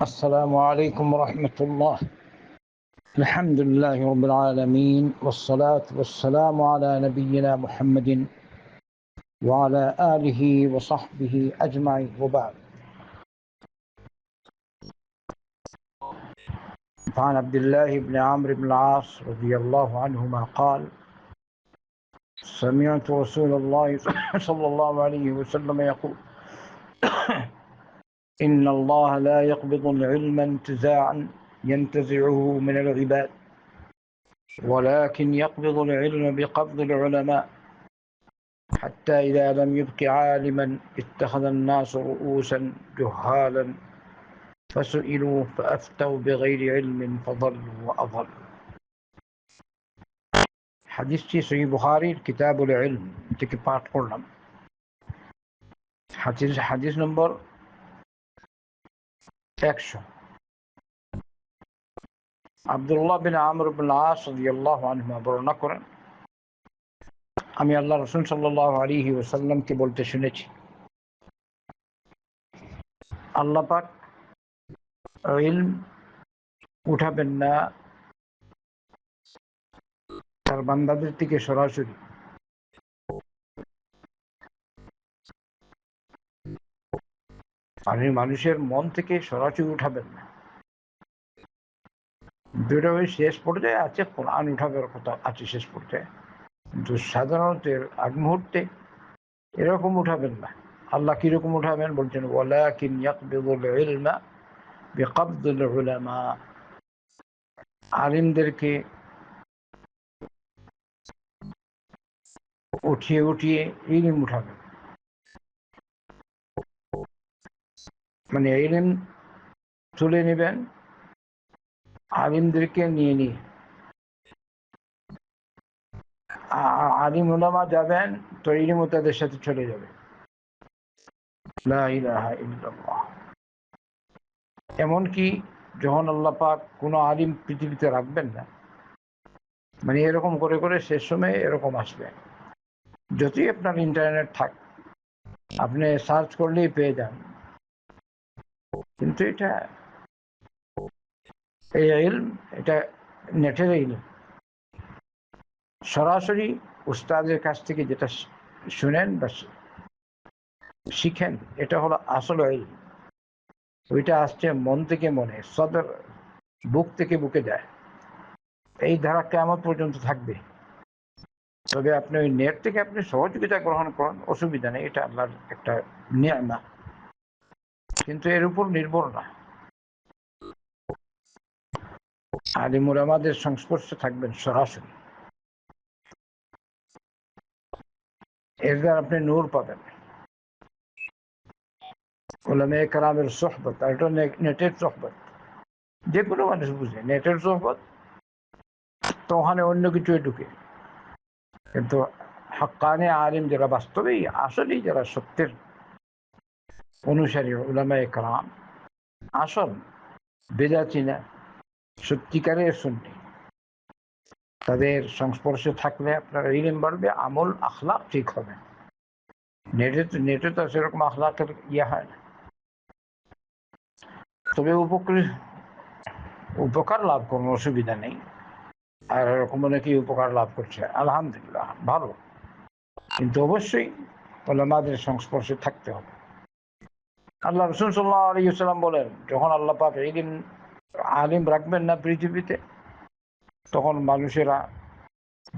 السلام عليكم ورحمة الله. الحمد لله رب العالمين والصلاة والسلام على نبينا محمد وعلى آله وصحبه أجمعين وبعد. فعن عبد الله بن عمرو بن العاص رضي الله عنهما قال: سمعت رسول الله صلى الله عليه وسلم يقول: إن الله لا يقبض العلم انتزاعا ينتزعه من العباد، ولكن يقبض العلم بقبض العلماء، حتى إذا لم يبق عالما اتخذ الناس رؤوسا جهالا فسئلوا فأفتوا بغير علم فضلوا وأضلوا. হাদিসটি সহিহ বুখারীর কিতাবুল ইলম থেকে পাঠ করলাম। হাদিস নম্বর 100। আব্দুল্লাহ বিন আমর বিন আস রাদিয়াল্লাহু আনহুমা বর্ণনা করেন, আমি আল্লাহ রাসূল সাল্লাল্লাহু আলাইহি ওয়াসাল্লামকে বলতে শুনেছি, আল্লাহ পাক ইলম উঠাবেন না তার বান্দাদের থেকে সরাসরি, আর মানুষের মন থেকে সরাসরি উঠাবেন না। দুটো শেষ পর্যায়ে আছে, কোরআন উঠাবার কথা আছে শেষ পর্যায়ে, কিন্তু সাধারণত আগ মুহূর্তে এরকম উঠাবেন না। আল্লাহ কিরকম উঠাবেন বলছেন, ওয়ালাকিন ইয়াকবিদুল ইলমা বিকবদিল উলামা, আলিমদেরকে উঠিয়ে উঠিয়ে ইলম উঠাবেন, মানে ইলম তুলে নেবেন আলিমদেরকে নিয়ে নিয়ে। আলিম উলামা যাবেন তো ইলমও তাদের সাথে চলে যাবে। লা ইলাহা ইল্লাল্লাহ। এমনকি যখন আল্লাহ পাক কোনো আলিম পৃথিবীতে রাখবেন না, মানে এরকম করে করে শেষ সময়ে এরকম আসবে, যতই আপনার ইন্টারনেট থাক আপনি সার্চ করলেই পেয়ে যান, কিন্তু এটা এই ইলম, এটা নেটের ইলম। সরাসরি উস্তাদের কাছ থেকে যেটা শুনেন বা শিখেন, এটা হলো আসল ইলম। ওইটা আসছে মন থেকে মনে, সদর বুক থেকে বুকে যায়। এই ধারা কিয়ামত পর্যন্ত থাকবে। তবে আপনি ওই নেট থেকে আপনি সহযোগিতা গ্রহণ করেন, অসুবিধা নেই, এটা আল্লাহর একটা নিয়ামত, কিন্তু এর উপর নির্ভর না। আলিম উলামাদের সংস্পর্শে থাকবেন সরাসরি, এর দ্বারা আপনি নূর পাবেন। উলামায়ে কেরামের সোহবত, আর এটা নেটের সোহবত, যে কোনো মানুষ বুঝে নেটের সোহবত, তো ওখানে অন্য কিছুই ঢুকে। কিন্তু হাক্কানি আলিম যারা বাস্তবেই আসলেই যারা সত্যের অনুসারী উলামায়ে কেরাম, আসল বেদাতি না, সত্যিকারের সুন্নি, তাদের সংস্পর্শে থাকলে আপনার ইলম বাড়বে, আমল আখলাক ঠিক হবে। নেটে তো সেরকম আখলাকের ইয়ে হয় না। তবে উপকার লাভ করুন, অসুবিধা নেই। আর এরকম অনেকেই উপকার লাভ করছে, আলহামদুলিল্লাহ, ভালো। কিন্তু অবশ্যই উলামাদের সংস্পর্শে থাকতে হবে। আল্লাহ রাসূল সাল্লাল্লাহু আলাইহি ওয়াসাল্লাম বলেন, যখন আল্লাহ পাক আলিম রাখবেন না পৃথিবীতে, তখন মানুষেরা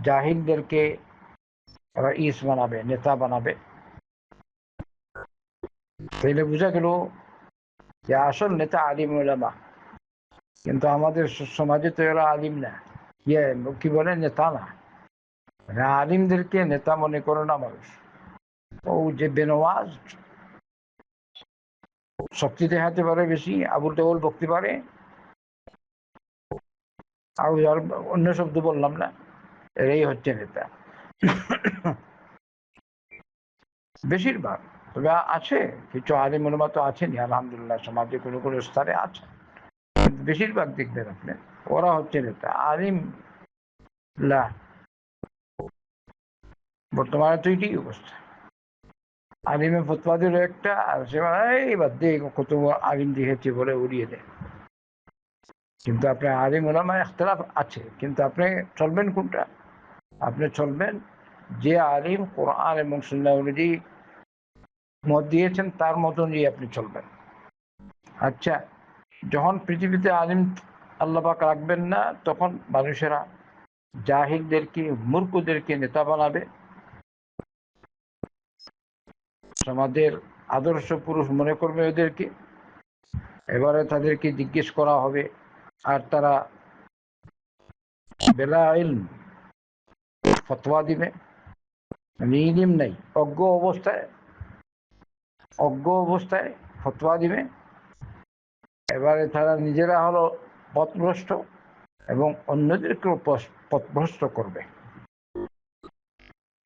জাহিলদেরকে রাইস বানাবে, নেতা বানাবে। তাইলে বোঝা গেল যে আসল নেতা আলিম উলামা। কিন্তু আমাদের সমাজে তো এরা আলিম না, কি বলে, নেতা না। আলিমদেরকে নেতা মনে করে না মানুষ। ও যে বেনওয়াজ, শক্তি দেখাতে পারে বেশি, আবুল তাবুল বকতে পারে, আর অন্য শব্দ বললাম না, এরাই হচ্ছে নেতা বেশিরভাগ। তবে আছে কিছু আলিম উলামা তো আছেনই, আলহামদুলিল্লাহ, সমাজে কোনো কোনো স্তরে আছে, কিন্তু বেশিরভাগ দেখবেন আপনি ওরা হচ্ছে নেতা। আলিম লা, বর্তমানে তো এটাই অবস্থা। আলিমে ফতোয়া দিল একটা, আর সে এই বাদ দিয়ে কত আলিম দেখেছে বলে উড়িয়ে দেয়। কিন্তু আপনি আলিম ওলামা ইখতিলাফ আছে, কিন্তু আপনি চলবেন কোনটা? আপনি চলবেন যে আলিম কোরআন এবং সুন্নাহ অনুযায়ী মত দিয়েছেন তার মত অনুযায়ী আপনি চলবেন। আচ্ছা, যখন পৃথিবীতে আলিম আল্লাহ পাক রাখবেন না, তখন মানুষেরা জাহিলদেরকে, মূর্খদেরকে নেতা বানাবে, সমাজের আদর্শ পুরুষ মনে করবে এদেরকে। এবারে তাদেরকে জিজ্ঞেস করা হবে, আর তারা বেলা ইলম ফতোয়া দিবে, ইলম নাই, অজ্ঞ অবস্থায় ফতোয়া দিবে। এবারে তারা নিজেরা হলো পথভ্রষ্ট এবং অন্যদেরকেও পথভ্রষ্ট করবে।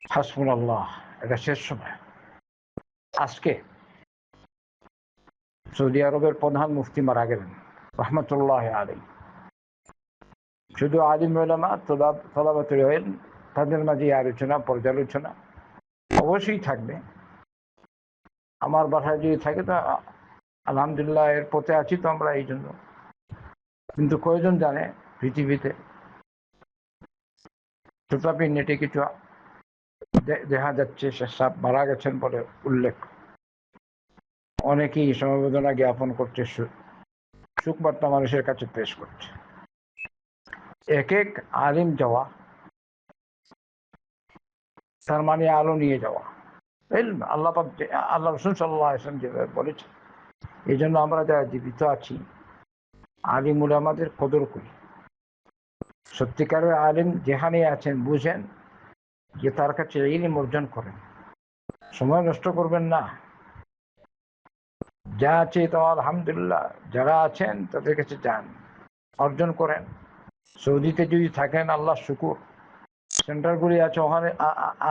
হাসবুনাল্লাহ, এটা শেষ সময়। আজকে সৌদি আরবের প্রধান মুফতি মারা গেলেন রহমতুল্লাহ আলাইহি। শুধু আলিম উলামা, তলাবাতুল ইলম, তাদের মাঝে আলোচনা, পর্যালোচনা অবশ্যই থাকবে। আমার বাসায় যদি থাকে তো আলহামদুলিল্লাহ, এর পথে আছি তো আমরা এই জন্য। কিন্তু কয়জন জানে পৃথিবীতে? তথাপি নেটে কিছু দেখা যাচ্ছে সাহেব মারা গেছেন বলে উল্লেখ। অনেকেই সমবেদনা জ্ঞাপন করছে, শোকবার্তা মানুষের কাছে পেশ করছে। এক এক আলিম যাওয়া তার মানে আলো নিয়ে যাওয়া। আল্লাহ রসুল সাল্লাল্লাহু আলাইহি ওয়াসাল্লাম যেভাবে বলেছে, এই জন্য আমরা যারা জীবিত আছি আলিম উলামাদের কদর করি। সত্যিকারের আলিম যেখানে আছেন বুঝেন যে তার কাছে ইলম অর্জন করেন, সময় নষ্ট করবেন না। যা আছে তো আলহামদুলিল্লাহ, যারা আছেন তাদের কাছে যান, অর্জন করেন। সৌদিতে যদি থাকেন আল্লাহ শুকুর, সেন্টারগুলি আছে, ওখানে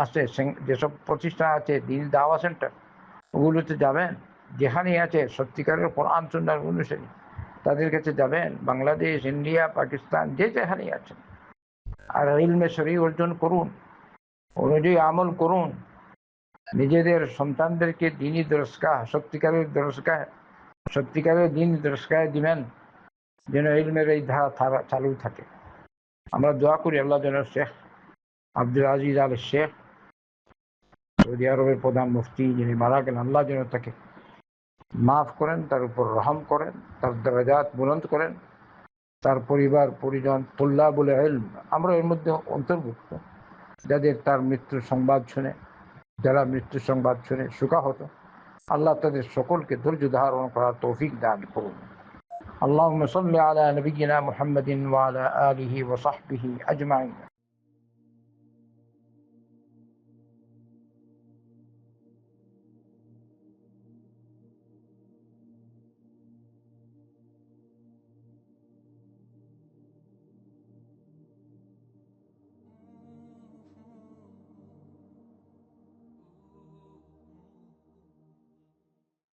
আছে যেসব প্রতিষ্ঠান আছে দিন দাওয়া সেন্টার, ওগুলোতে যাবেন। যেখানেই আছে সত্যিকারের কোরআন সুন্নাহর অনুসারী, তাদের কাছে যাবেন। বাংলাদেশ, ইন্ডিয়া, পাকিস্তান, যে যেখানেই আছেন, আর ইলমে শরী অর্জন করুন, অনুযায়ী আমল করুন। নিজেদের সন্তানদেরকে দিনী দরসগাহ, সত্যিকারের দিনী দরসগাহ দিবেন, যেন ইলমের এই ধারা চালু থাকে। আমরা দোয়া করি আল্লাহ যেন শেখ আব্দুল আজিজ আল শেখ, সৌদি আরবের প্রধান মুফতি যিনি মারা গেলেন, আল্লাহ যেন তাকে মাফ করেন, তার উপর রহম করেন, তার দরজাত বুলন্দ করেন, তার পরিবার পরিজন, তুল্লাবুল ইলম, আমরা এর মধ্যে অন্তর্ভুক্ত, যাদের তার মৃত্যুর সংবাদ শুনে, যারা মৃত্যুর সংবাদ শুনে শোকাহত, আল্লাহ তাদের সকলকে ধৈর্য ধারণ করার তৌফিক দান করুন। اللهم صل على نبينا محمد وعلى آله وصحبه أجمعين।